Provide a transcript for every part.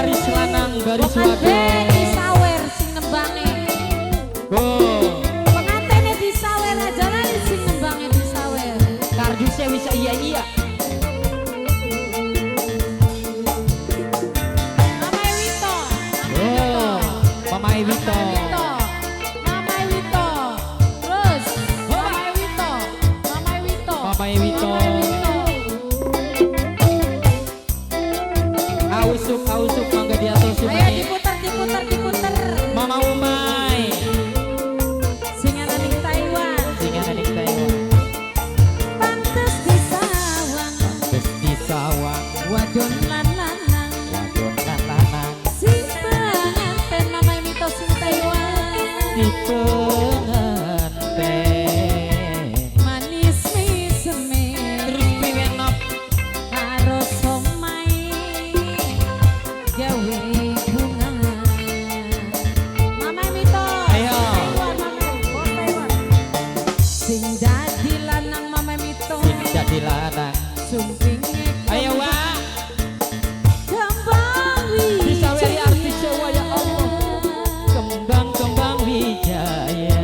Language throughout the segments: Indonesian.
garis lanang garis Bukan wadon. disawer sing nembange. Oh, Pengantene disawer aja lah sing nembange disawer. kardusnya bisa iya. Mama Ewito. Oh, Mama Ewito. Mama Ewito. Terus Mama Ewito. Mama Ewito. Mama Ewito. Ausuk mangga diatur Ayo sumani. diputer. Mama Umay. Singan aning Taiwan. Singan adik Taiwan. Pantes disawang. Terus di sawang Wadon lan lanang. wadon lanang Sing penganten Mama Ewito sing Taiwan. di penganten. Manis miseme. Terus piwenop Karo somai gawe bunga. Mama Ewito. Ayo. Taiwan. Sing dadi lanang Mama Ewito. jadi lanang. Sumpinge Ayo Wak, kembang wijaya. disaweri artis Jawa ya Allah. Kembang wijaya.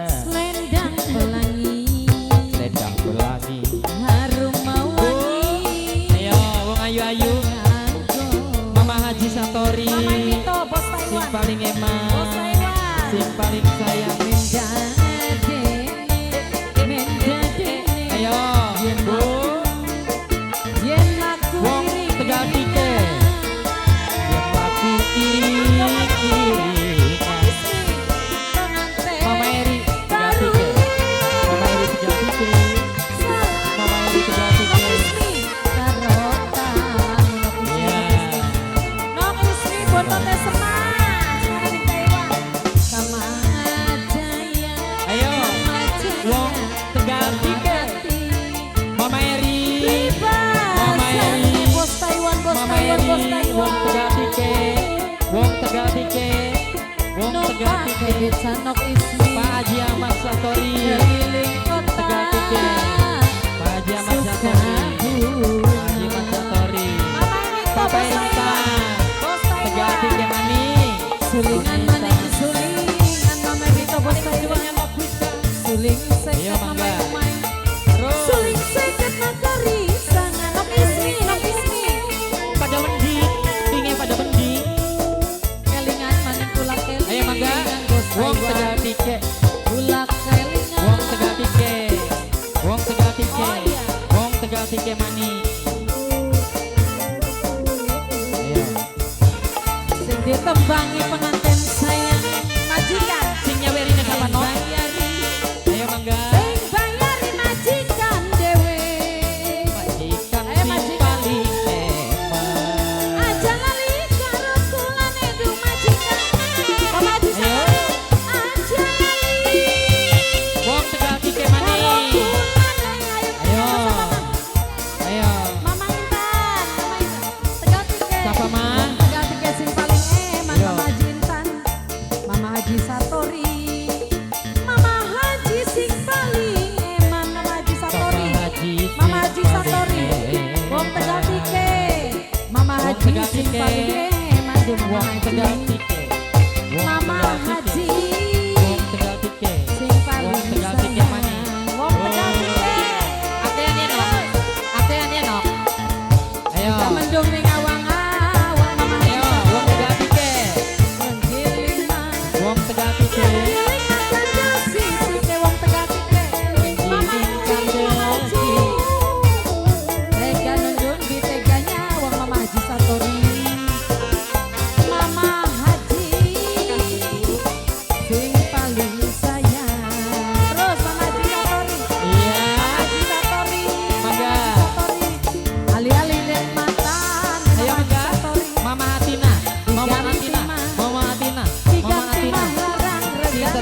Selendang pelangi. Sedang pelangi. Harum mawani. Ayo wong ayu-ayu. Mama Haji Satori. Mama Ewito, bos Sing Taiwan. paling Bos emang. Taiwan. Sing paling sayang. Ayo, Bu. Wong Tegal Tike. Yang lagi iring-iringan. Mama Eri Tegal Tike. Mama Eri Tegal Tike. Mama Eri Tegal Tike. Iya. Ayo, wong Tegal Tike. Mama Eri. Mama Eri. Mama Eri. Wong Tegal Tike. Wong Tegal Tike. Wong Tegal Tike. Pak Haji Ahmad Satori. Tegal Tike. Pak Haji Ahmad Satori. Pak Haji Ahmad Satori. Papa Intan. Tegal Tike Mani. Sulingan maning sulingan Mama Ewito bos Taiwan. Suling Iya, seket mangga. Mama Umay. Terus Suling seket nakari sangan nok ismi. pada wendi, pinge pada wendi. Kelingan maning kulak kelingan. Ayo mangga. Bos Wong Taiwan. Tegal Tike. Kulak kelingan. Wong Tegal Tike. Wong Tegal Tike. Oh, iya. Wong Tegal Tike Mani. Ayo. Sing ditembangi pengantin sayang majikan. Sing nyawerine kapan no? Bayari. Ayo mangga. Sing bayari majikan dewe. Majikan Ayo, sing majikan. paling emang. Aja lali karo kulane du majikan. Mama di Ayo. sana. Aja lali Wong Tegal Tike karo Mani. kulane. Ayo. Ayo. Mama Intan. Tegal Tike. Siapa, Ma? Tegal Tike sing paling eman. Yo. Mama Haji Intan. Mama Haji Satori. Mama Haji sing paling eman. Mama Haji Satori. Mama Haji Satori. Wong Tegal Tike. Mama Wong Haji Tegal sing Tike. paling eman. Di Mama Wong Tegal Haji. Tike. Wong Mama Tegal Tike. Haji. Wong Tegal Tike. Sing paling Wong Tegal Tike Mani. sayang. Wong Tegal Tike. Atean ya nok. Atean ya nok. Ayo. Gak mendung ning awang-awang. Mama Haji Ayo. Wong Tegal Tike. Menggiling mas. Wong Tegal Tike. Menggiling kandel sisike Wong Tegal Tike. Mama Haji, Mama Haji. Tega nunjuk di teganya Wong Mama Haji Satori. Mama Haji sing paling sayang. Terus Mama Haji Satori. Iya. Mama Haji Satori. Mangga. Satori. Ali-ali dek matan. Ayo Mama Haji mangga. Satori. Mama Atina. Mama Diganti Atina. mah. Mama Atina. Mama Diganti Atina. mah larang regan. Sinten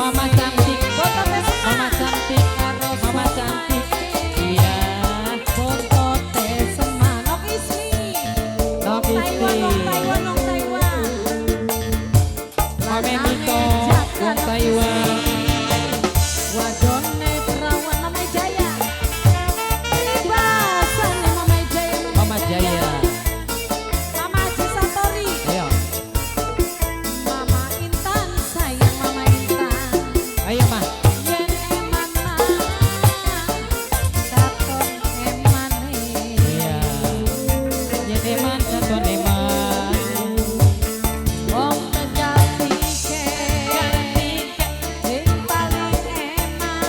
Mama cantik, Foto teh mama cantik, mama cantik. Iya, foto teh semua. Nok Ismi. Nok Taiwan, Ismi. Nok Taiwan, Nok Taiwan. Mame Niko, wong Taiwan. Wadone perawan Mama Jaya. Libasane Mama Jaya. Mama Jaya. Mama Haji Satori. Ayo, Mama Intan sayang Mama Intan. ayo mah. Yen eman katon emane. Iya, yen eman katon eman. Wong Pejati ke Cantik, sing paling eman.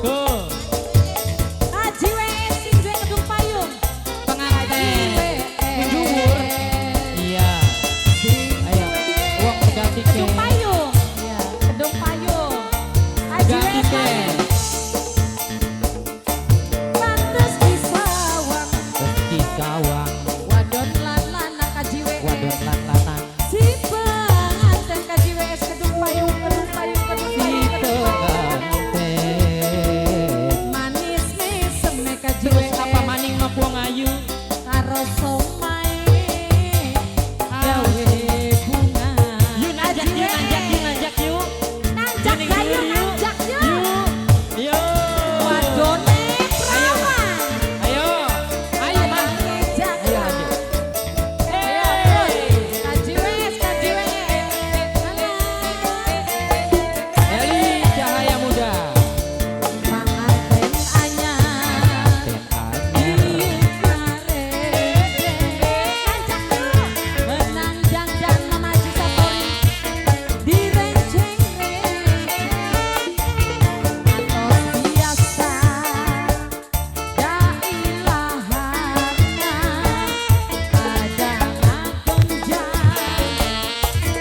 tuh, Haji WS sing duwe kedung payung. pengantin. Menjubur. Iya, Sing ayo. duwe Wong peganti ke. kedung payung. Iya, kedung payung. Haji Ganti WS ke. pantes disawang. Terus di sawang, Wadon lan lanang Haji WS. wadon lan lanang. Si pengantin Haji WS kedung payung, kedung payung, kedung Si payung, kedung payung. pengantin. Manis mesem Haji Terus WS. apa maning mah wong ayu? Karo somai gawe bunga. Yuk nanjak, yuk nanjak, yuk nanjak, yuk. Nanjak Gini, gayu, yuk. nanjak yuk. Yuk, yuk. Wadone perawan. Ayo, ayo mah. Ngejak Ayo, lah. ayo. Ayo terus. Haji WS, Haji WS. Eli Cahaya Muda. Panganten anyar. Dan anyar. Menang jangan Mama Haji Satori direnceng atos biasa dailahana kadang gonjang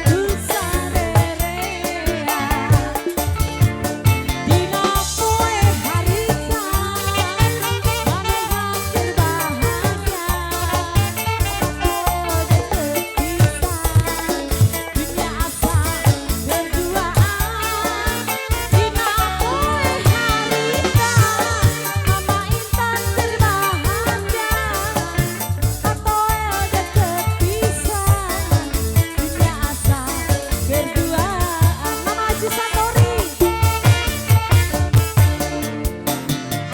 dusarerea dina poe harita maneh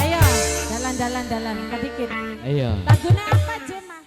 Ayo, dalan-dalan kadikit. Ayo. Laguna apa, Jema?